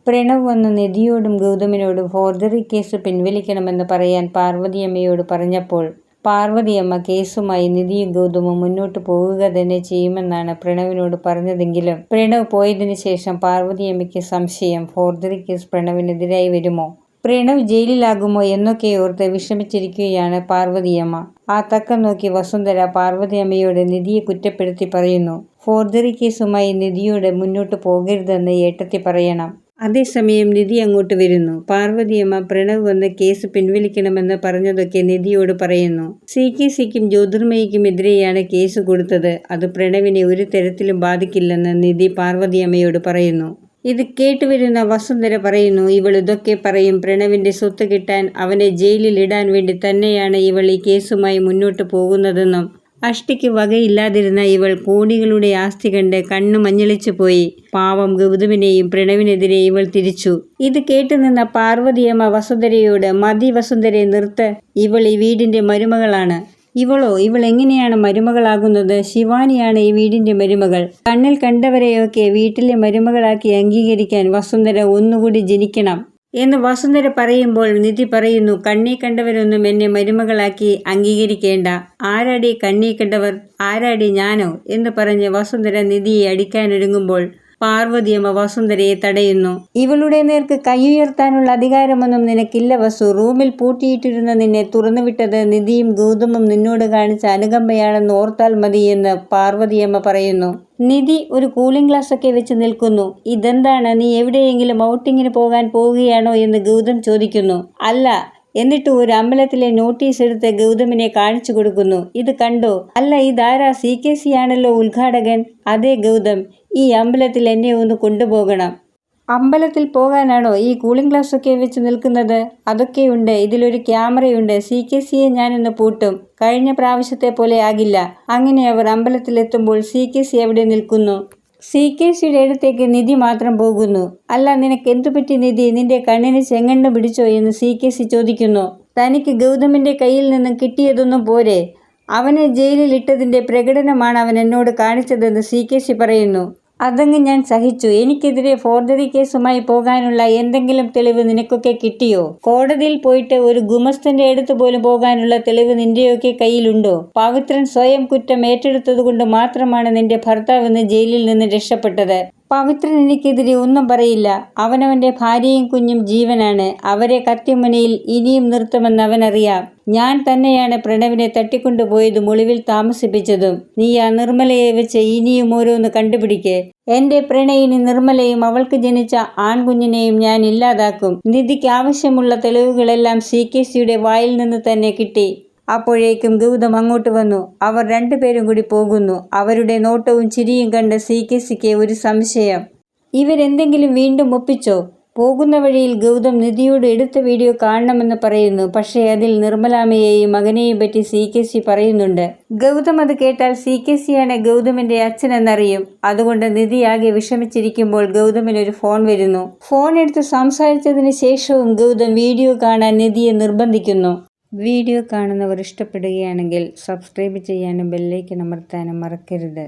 പ്രണവ് വന്ന് നിധിയോടും ഗൗതമിനോടും forgery case പിൻവലിക്കണമെന്ന് പറയാൻ പാർവതിയമ്മയോട് പറഞ്ഞപ്പോൾ പാർവതിയമ്മ കേസുമായി നിധിയും ഗൗതമും മുന്നോട്ട് പോകുക തന്നെ ചെയ്യുമെന്നാണ് പ്രണവിനോട് പറഞ്ഞതെങ്കിലും പ്രണവ് പോയതിനു ശേഷം പാർവതിയമ്മയ്ക്ക് സംശയം ഫോർജറി കേസ് പ്രണവിനെതിരായി വരുമോ, പ്രണവ് ജയിലിലാകുമോ എന്നൊക്കെ ഓർത്ത് വിഷമിച്ചിരിക്കുകയാണ് പാർവതിയമ്മ. ആ തക്കം നോക്കി വസുന്ധര പാർവതിയമ്മയോട് നിധിയെ കുറ്റപ്പെടുത്തി പറയുന്നു. ഫോർജറി കേസുമായി നിധിയോട് മുന്നോട്ട് പോകരുതെന്ന് ഏട്ടത്തി പറയണം. അതേസമയം നിധി അങ്ങോട്ട് വരുന്നു. പാർവതിയമ്മ പ്രണവ് വന്ന് കേസ് പിൻവലിക്കണമെന്ന് പറഞ്ഞതൊക്കെ നിധിയോട് പറയുന്നു. CKCക്കും ജ്യോതിർമയിക്കുമെതിരെയാണ് കേസ് കൊടുത്തത്. അത് പ്രണവിനെ ഒരു തരത്തിലും ബാധിക്കില്ലെന്ന് നിധി പാർവതിയമ്മയോട് പറയുന്നു. ഇത് കേട്ടുവരുന്ന വസുന്ധര പറയുന്നു, ഇവൾ ഇതൊക്കെ പറയും പ്രണവിന്റെ സ്വത്ത് കിട്ടാൻ അവനെ ജയിലിൽ ഇടാൻ വേണ്ടി തന്നെയാണ് ഇവൾ ഈ കേസുമായി മുന്നോട്ട് പോകുന്നതെന്നും അഷ്ടിക്ക് വകയില്ലാതിരുന്ന ഇവൾ കോടികളുടെ ആസ്തി കണ്ട് കണ്ണു മഞ്ഞളിച്ചു പോയി. പാവം ഗൗതമിനെയും പ്രണവിനെതിരെ ഇവൾ തിരിച്ചു. ഇത് കേട്ടുനിന്ന പാർവതിയമ്മ വസുന്ധരയോട്, മതി വസുന്ധരെ നിർത്ത്, ഇവൾ ഈ വീടിന്റെ മരുമകളാണ്. ഇവൾ എങ്ങനെയാണ് മരുമകളാകുന്നത്? ശിവാനിയാണ് ഈ വീടിന്റെ മരുമകൾ. കണ്ണിൽ കണ്ടവരെയൊക്കെ വീട്ടിലെ മരുമകളാക്കി അംഗീകരിക്കാൻ വസുന്ധര ഒന്നുകൂടി ജനിക്കണം എന്ന് വസുന്ധര പറയുമ്പോൾ നിധി പറയുന്നു, കണ്ണീ കണ്ടവരൊന്നും എന്നെ മരുമകളാക്കി അംഗീകരിക്കേണ്ട. ആരാടി കണ്ണീ കണ്ടവർ? ആരാടി ഞാനോ എന്ന് പറഞ്ഞ് വസുന്ധര നിധിയെ അടിക്കാനൊരുങ്ങുമ്പോൾ പാർവതിയമ്മ വസുന്ധരയെ തടയുന്നു. ഇവളുടെ നേർക്ക് കൈയുയർത്താനുള്ള അധികാരമൊന്നും നിനക്കില്ല വസു. റൂമിൽ പൂട്ടിയിട്ടിരുന്ന നിന്നെ തുറന്നുവിട്ടത് നിധിയും ഗൗതമും നിന്നോട് കാണിച്ച അനുകമ്പയാണെന്ന് ഓർത്താൽ മതി എന്ന് പാർവതിയമ്മ പറയുന്നു. നിധി ഒരു കൂളിംഗ് ഗ്ലാസ് ഒക്കെ വെച്ച് നിൽക്കുന്നു. ഇതെന്താണ്, നീ എവിടെയെങ്കിലും ഔട്ടിങ്ങിന് പോകാൻ പോവുകയാണോ എന്ന് ഗൗതം ചോദിക്കുന്നു. അല്ല. എന്നിട്ട് ഒരു അമ്പലത്തിലെ നോട്ടീസ് എടുത്ത് ഗൗതമിനെ കാണിച്ചു കൊടുക്കുന്നു. ഇത് കണ്ടോ? അല്ല, ഇതാരാ? CKC ആണല്ലോ ഉദ്ഘാടകൻ. അതെ ഗൗതം, ഈ അമ്പലത്തിൽ എന്നെ ഒന്ന് കൊണ്ടുപോകണം. അമ്പലത്തിൽ പോകാനാണോ ഈ കൂളിംഗ് ഗ്ലാസ് ഒക്കെ വെച്ച് നിൽക്കുന്നത്? അതൊക്കെയുണ്ട്, ഇതിലൊരു ക്യാമറയുണ്ട്. CKCയെ ഞാനിന്ന് പൂട്ടും. കഴിഞ്ഞ പ്രാവശ്യത്തെ പോലെ ആകില്ല. അങ്ങനെ അവർ അമ്പലത്തിലെത്തുമ്പോൾ CKC അവിടെ നിൽക്കുന്നു. CKCയുടെ അടുത്തേക്ക് നിധി മാത്രം പോകുന്നു. അല്ല, നിനക്ക് എന്തുപറ്റി നിധി? നിന്റെ കണ്ണിന് ചെങ്ങണ്ണ് പിടിച്ചോ എന്ന് CKC ചോദിക്കുന്നു. തനിക്ക് ഗൗതമിന്റെ കയ്യിൽ നിന്നും കിട്ടിയതൊന്നും പോരെ, അവനെ ജയിലിൽ ഇട്ടതിന്റെ പ്രകടനമാണ് അവൻ എന്നോട് കാണിച്ചതെന്ന് CKC പറയുന്നു. അതങ്ങ് ഞാൻ സഹിച്ചു. എനിക്കെതിരെ ഫോർജറി കേസുമായി പോകാനുള്ള എന്തെങ്കിലും തെളിവ് നിനക്കൊക്കെ കിട്ടിയോ? കോടതിയിൽ പോയിട്ട് ഒരു ഗുമസ്തന്റെ അടുത്ത് പോലും പോകാനുള്ള തെളിവ് നിന്റെയൊക്കെ കയ്യിലുണ്ടോ? പവിത്രൻ സ്വയം കുറ്റം ഏറ്റെടുത്തതുകൊണ്ട് മാത്രമാണ് നിന്റെ ഭർത്താവ് ഇന്ന് ജയിലിൽ നിന്ന് രക്ഷപ്പെട്ടത്. പവിത്രൻ എനിക്കെതിരെ ഒന്നും പറയില്ല. അവനവന്റെ ഭാര്യയും കുഞ്ഞും ജീവനാണ്. അവരെ കത്തിമുനയിൽ ഇനിയും നിർത്തുമെന്ന് അവനറിയാം. ഞാൻ തന്നെയാണ് പ്രണവിനെ തട്ടിക്കൊണ്ടുപോയതും ഒളിവിൽ താമസിപ്പിച്ചതും. നീ ആ നിർമ്മലയെ വെച്ച് ഇനിയും ഓരോന്ന് കണ്ടുപിടിക്ക്. എന്റെ പ്രണയിനി നിർമ്മലയും അവൾക്ക് ജനിച്ച ആൺകുഞ്ഞിനെയും ഞാൻ ഇല്ലാതാക്കും. നിധിക്ക് ആവശ്യമുള്ള തെളിവുകളെല്ലാം CKCയുടെ വായിൽ നിന്ന് തന്നെ കിട്ടി. അപ്പോഴേക്കും ഗൗതം അങ്ങോട്ട് വന്നു. അവർ രണ്ടുപേരും കൂടി പോകുന്നു. അവരുടെ നോട്ടവും ചിരിയും കണ്ട് CKCക്ക് ഒരു സംശയം, ഇവരെന്തെങ്കിലും വീണ്ടും ഒപ്പിച്ചോ? പോകുന്ന വഴിയിൽ ഗൗതം നിധിയോട് എടുത്ത വീഡിയോ കാണണമെന്ന് പറയുന്നു. പക്ഷേ അതിൽ നിർമ്മലാമ്മയെയും മകനെയും പറ്റി CKC പറയുന്നുണ്ട്. ഗൗതം അത് കേട്ടാൽ CKCയാണ് ഗൗതമിന്റെ അച്ഛനെന്നറിയും. അതുകൊണ്ട് നിധി ആകെ വിഷമിച്ചിരിക്കുമ്പോൾ ഗൗതമിനൊരു ഫോൺ വരുന്നു. ഫോൺ എടുത്ത് സംസാരിച്ചതിന് ശേഷവും ഗൗതം വീഡിയോ കാണാൻ നിധിയെ നിർബന്ധിക്കുന്നു. വീഡിയോ കാണുന്നവർ ഇഷ്ടപ്പെടുകയാണെങ്കിൽ സബ്സ്ക്രൈബ് ചെയ്യാനും ബെല്ലൈക്കൺ അമർത്താനും മറക്കരുത്.